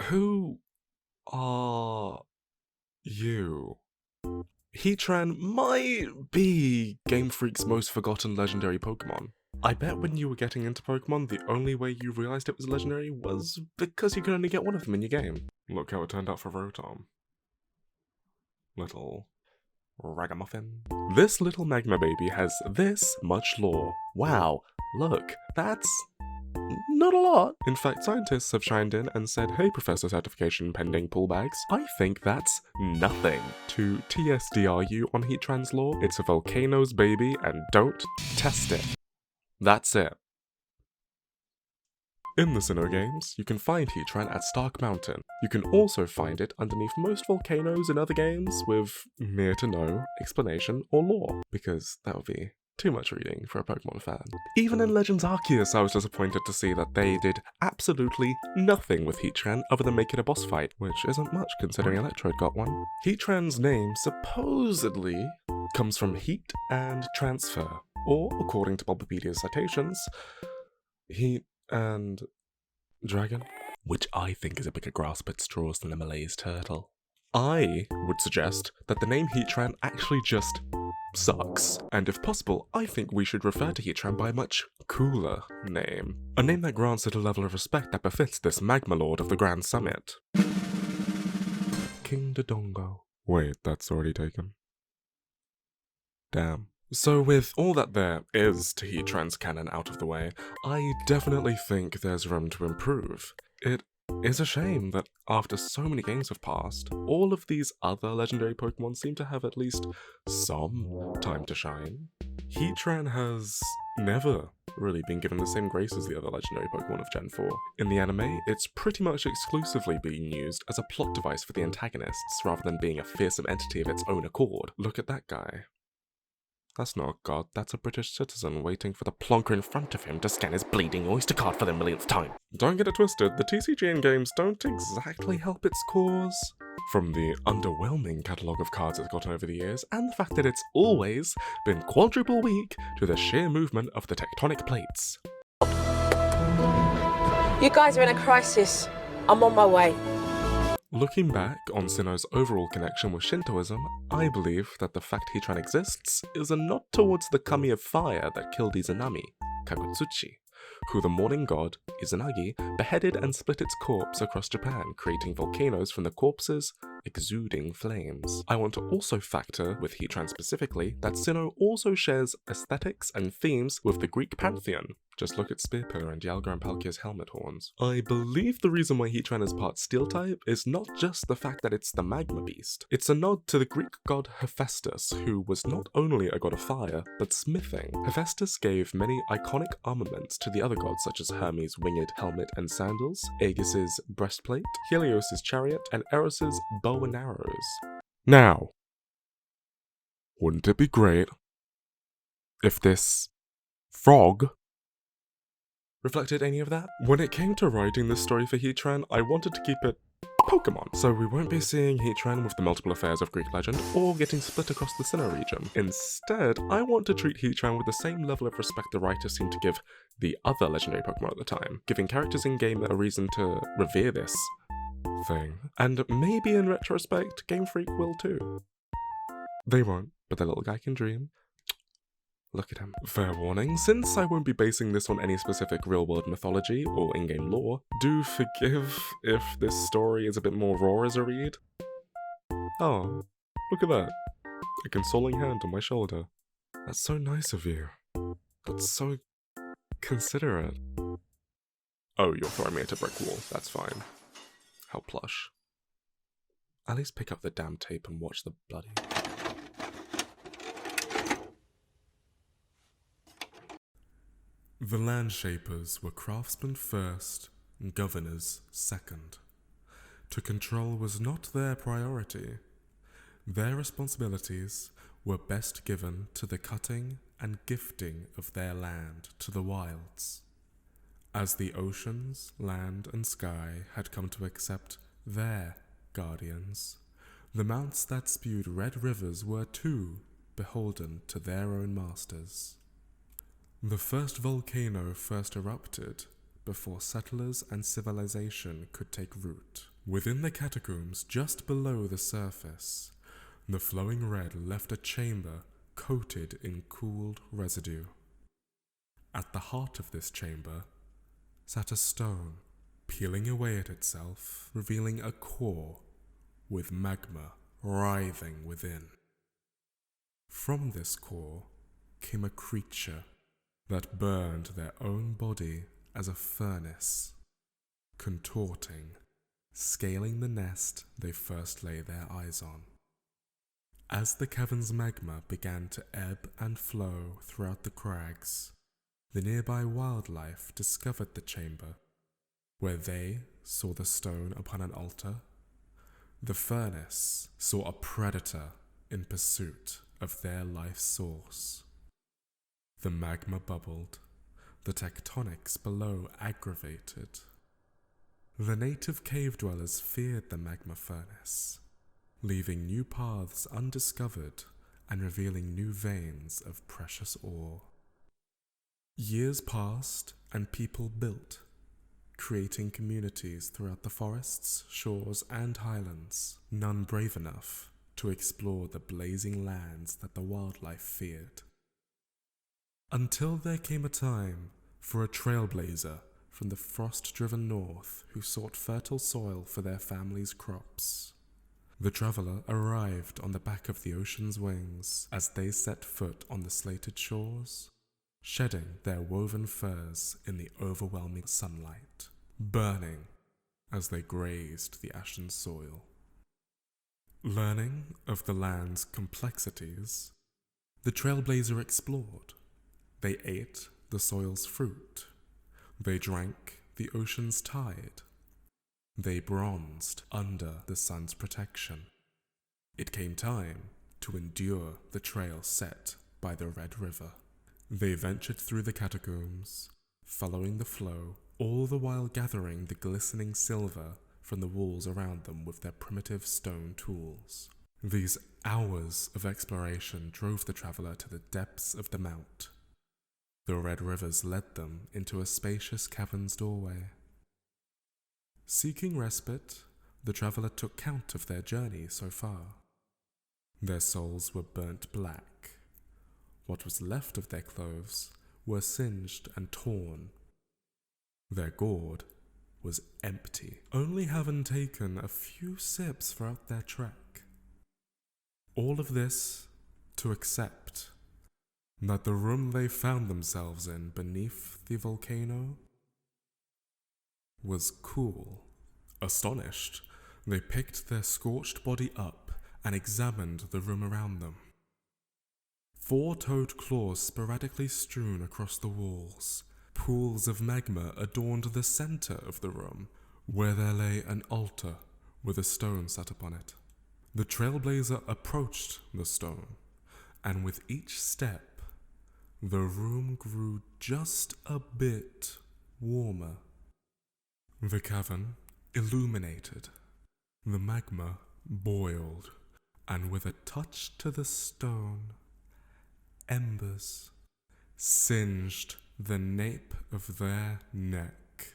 Who are you? Heatran might be Game Freak's most forgotten legendary Pokemon. I bet when you were getting into Pokemon, the only way you realized it was legendary was because you could only get one of them in your game. Look how it turned out for Rotom. Little ragamuffin. This little magma baby has this much lore. Wow, look, that's not a lot. In fact, scientists have chimed in and said, hey Professor Certification pending pullbacks, I think that's nothing. To TSDRU on Heatran's lore, it's a Volcano's baby and don't test it. That's it. In the Sinnoh games, you can find Heatran at Stark Mountain. You can also find it underneath most volcanoes in other games with near to no explanation or lore, because that would be too much reading for a Pokemon fan. Even in Legends Arceus, I was disappointed to see that they did absolutely nothing with Heatran other than make it a boss fight, which isn't much considering Electrode got one. Heatran's name supposedly comes from heat and transfer, or according to Bulbapedia's citations, heat and dragon, which I think is a bigger grasp at straws than a Malays turtle. I would suggest that the name Heatran actually just sucks, and if possible, I think we should refer to Heatran by a much cooler name. A name that grants it a level of respect that befits this magma lord of the Grand Summit. King Dodongo. Wait, that's already taken. Damn. So with all that there is to Heatran's canon out of the way, I definitely think there's room to improve. It is a shame that after so many games have passed, all of these other legendary Pokemon seem to have at least some time to shine. Heatran has never really been given the same grace as the other legendary Pokemon of Gen 4. In the anime, it's pretty much exclusively being used as a plot device for the antagonists, rather than being a fearsome entity of its own accord. Look at that guy. That's not a god, that's a British citizen waiting for the plonker in front of him to scan his bleeding Oyster card for the millionth time. Don't get it twisted, the TCG in games don't exactly help its cause. From the underwhelming catalogue of cards it's gotten over the years, and the fact that it's always been quadruple weak to the sheer movement of the tectonic plates. You guys are in a crisis. I'm on my way. Looking back on Sinnoh's overall connection with Shintoism, I believe that the fact Heatran exists is a nod towards the kami of fire that killed Izanami, Kagutsuchi, who the morning god, Izanagi, beheaded and split its corpse across Japan, creating volcanoes from the corpse's exuding flames. I want to also factor, with Heatran specifically, that Sinnoh also shares aesthetics and themes with the Greek pantheon. Just look at Spearpillar and Dialga and Palkia's helmet horns. I believe the reason why Heatran is part steel type is not just the fact that it's the magma beast. It's a nod to the Greek god Hephaestus, who was not only a god of fire, but smithing. Hephaestus gave many iconic armaments to the other gods such as Hermes' winged helmet and sandals, Aegis's breastplate, Helios' chariot, and Eros' bow and arrows. Now, wouldn't it be great if this frog reflected any of that? When it came to writing this story for Heatran, I wanted to keep it Pokemon, so we won't be seeing Heatran with the multiple affairs of Greek legend, or getting split across the Sinnoh region. Instead, I want to treat Heatran with the same level of respect the writers seem to give the other legendary Pokemon at the time, giving characters in-game a reason to revere this thing. And maybe in retrospect, Game Freak will too. They won't, but the little guy can dream. Look at him. Fair warning, since I won't be basing this on any specific real-world mythology or in-game lore, do forgive if this story is a bit more raw as a read. Oh, look at that. A consoling hand on my shoulder. That's so nice of you. That's so considerate. Oh, you're throwing me at a brick wall. That's fine. How plush. At least pick up the damn tape and watch the bloody... The Landshapers were craftsmen first, and governors second. To control was not their priority. Their responsibilities were best given to the cutting and gifting of their land to the wilds. As the oceans, land, and sky had come to accept their guardians, the mounts that spewed red rivers were too beholden to their own masters. The first volcano first erupted before settlers and civilization could take root. Within the catacombs just below the surface, the flowing red left a chamber coated in cooled residue. At the heart of this chamber sat a stone, peeling away at itself, revealing a core with magma writhing within. From this core came a creature that burned their own body as a furnace, contorting, scaling the nest they first lay their eyes on. As the cavern's magma began to ebb and flow throughout the crags, the nearby wildlife discovered the chamber, where they saw the stone upon an altar. The furnace saw a predator in pursuit of their life source. The magma bubbled, the tectonics below aggravated. The native cave dwellers feared the magma furnace, leaving new paths undiscovered and revealing new veins of precious ore. Years passed and people built, creating communities throughout the forests, shores, and highlands, none brave enough to explore the blazing lands that the wildlife feared. Until there came a time for a trailblazer from the frost-driven north who sought fertile soil for their family's crops. The traveler arrived on the back of the ocean's wings as they set foot on the slated shores, shedding their woven furs in the overwhelming sunlight, burning as they grazed the ashen soil. Learning of the land's complexities, the trailblazer explored. They ate the soil's fruit. They drank the ocean's tide. They bronzed under the sun's protection. It came time to endure the trail set by the Red River. They ventured through the catacombs, following the flow, all the while gathering the glistening silver from the walls around them with their primitive stone tools. These hours of exploration drove the traveler to the depths of the mount. The red rivers led them into a spacious cavern's doorway. Seeking respite, the traveler took count of their journey so far. Their souls were burnt black. What was left of their clothes were singed and torn. Their gourd was empty, only having taken a few sips throughout their trek. All of this to accept that the room they found themselves in beneath the volcano was cool. Astonished, they picked their scorched body up and examined the room around them. Four-toed claws sporadically strewn across the walls. Pools of magma adorned the center of the room, where there lay an altar with a stone set upon it. The trailblazer approached the stone, and with each step, the room grew just a bit warmer. The cavern illuminated. The magma boiled, and with a touch to the stone, embers singed the nape of their neck.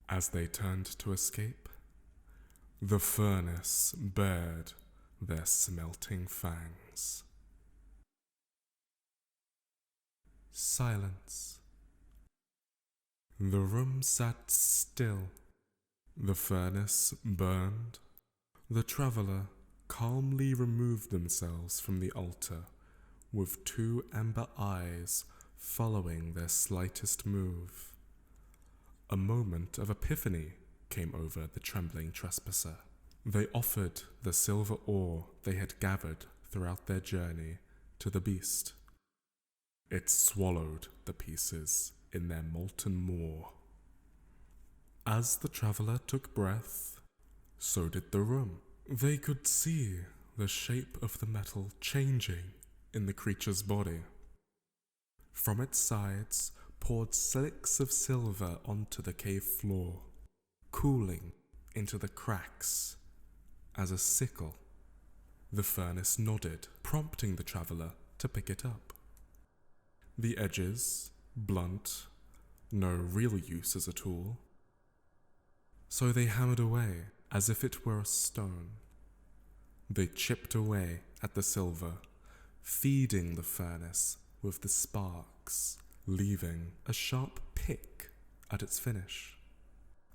As they turned to escape, the furnace bared their smelting fangs. Silence. The room sat still. The furnace burned. The traveler calmly removed themselves from the altar, with two amber eyes following their slightest move. A moment of epiphany came over the trembling trespasser. They offered the silver ore they had gathered throughout their journey to the beast. It swallowed the pieces in their molten maw. As the traveler took breath, so did the room. They could see the shape of the metal changing in the creature's body. From its sides poured slicks of silver onto the cave floor, cooling into the cracks as a sickle. The furnace nodded, prompting the traveler to pick it up. The edges, blunt, no real use as a tool. So they hammered away as if it were a stone. They chipped away at the silver, feeding the furnace with the sparks, leaving a sharp pick at its finish.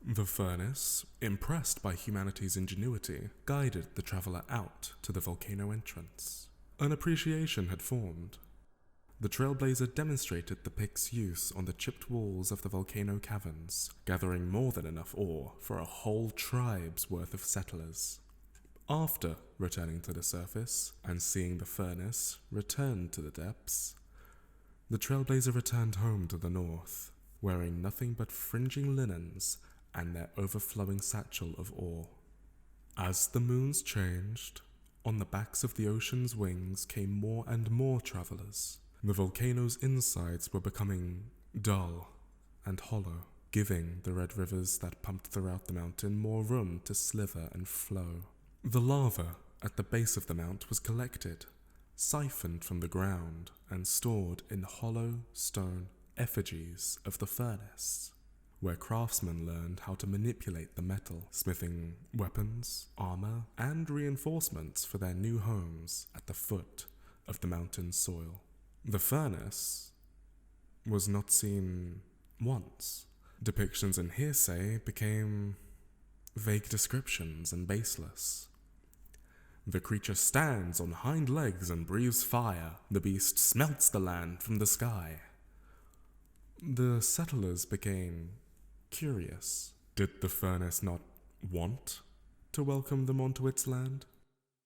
The furnace, impressed by humanity's ingenuity, guided the traveller out to the volcano entrance. An appreciation had formed. The trailblazer demonstrated the pick's use on the chipped walls of the volcano caverns, gathering more than enough ore for a whole tribe's worth of settlers. After returning to the surface and seeing the furnace return to the depths, the trailblazer returned home to the north, wearing nothing but fringing linens and their overflowing satchel of ore. As the moons changed, on the backs of the ocean's wings came more and more travelers. The volcano's insides were becoming dull and hollow, giving the red rivers that pumped throughout the mountain more room to slither and flow. The lava at the base of the mount was collected, siphoned from the ground, and stored in hollow stone effigies of the furnace, where craftsmen learned how to manipulate the metal, smithing weapons, armor, and reinforcements for their new homes at the foot of the mountain's soil. The furnace was not seen once. Depictions and hearsay became vague descriptions and baseless. The creature stands on hind legs and breathes fire. The beast smelts the land from the sky. The settlers became curious. Did the furnace not want to welcome them onto its land?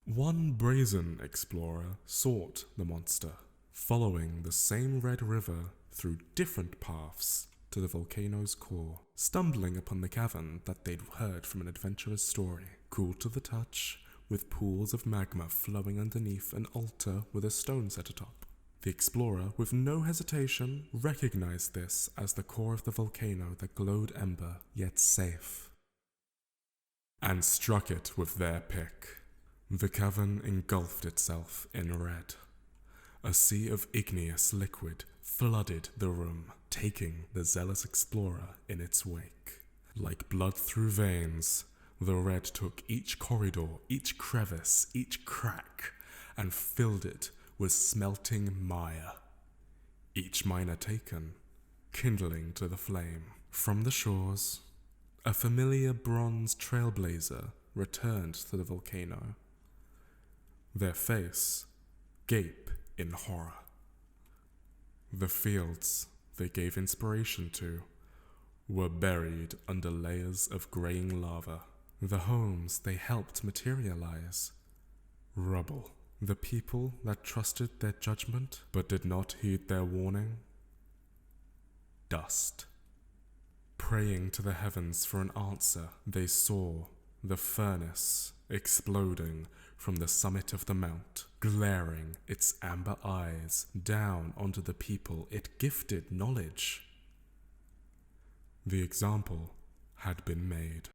One brazen explorer sought the monster, following the same red river through different paths to the volcano's core, stumbling upon the cavern that they'd heard from an adventurer's story, cool to the touch, with pools of magma flowing underneath an altar with a stone set atop. The explorer, with no hesitation, recognized this as the core of the volcano that glowed ember, yet safe, and struck it with their pick. The cavern engulfed itself in red. A sea of igneous liquid flooded the room, taking the zealous explorer in its wake. Like blood through veins, the red took each corridor, each crevice, each crack, and filled it with smelting mire. Each miner taken, kindling to the flame. From the shores, a familiar bronze trailblazer returned to the volcano. Their face gape in horror. The fields they gave inspiration to were buried under layers of graying lava. The homes they helped materialize, rubble. The people that trusted their judgment but did not heed their warning, dust. Praying to the heavens for an answer, they saw the furnace exploding from the summit of the mount, glaring its amber eyes down onto the people it gifted knowledge. The example had been made.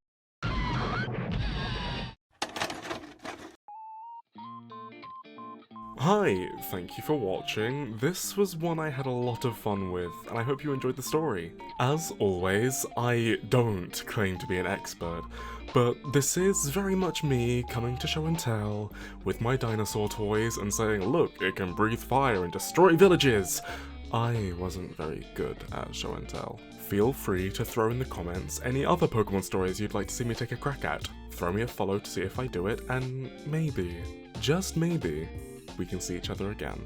Hi, thank you for watching. This was one I had a lot of fun with, and I hope you enjoyed the story. As always, I don't claim to be an expert, but this is very much me coming to show and tell with my dinosaur toys and saying, look, it can breathe fire and destroy villages. I wasn't very good at show and tell. Feel free to throw in the comments any other Pokemon stories you'd like to see me take a crack at. Throw me a follow to see if I do it, and maybe, just maybe, we can see each other again.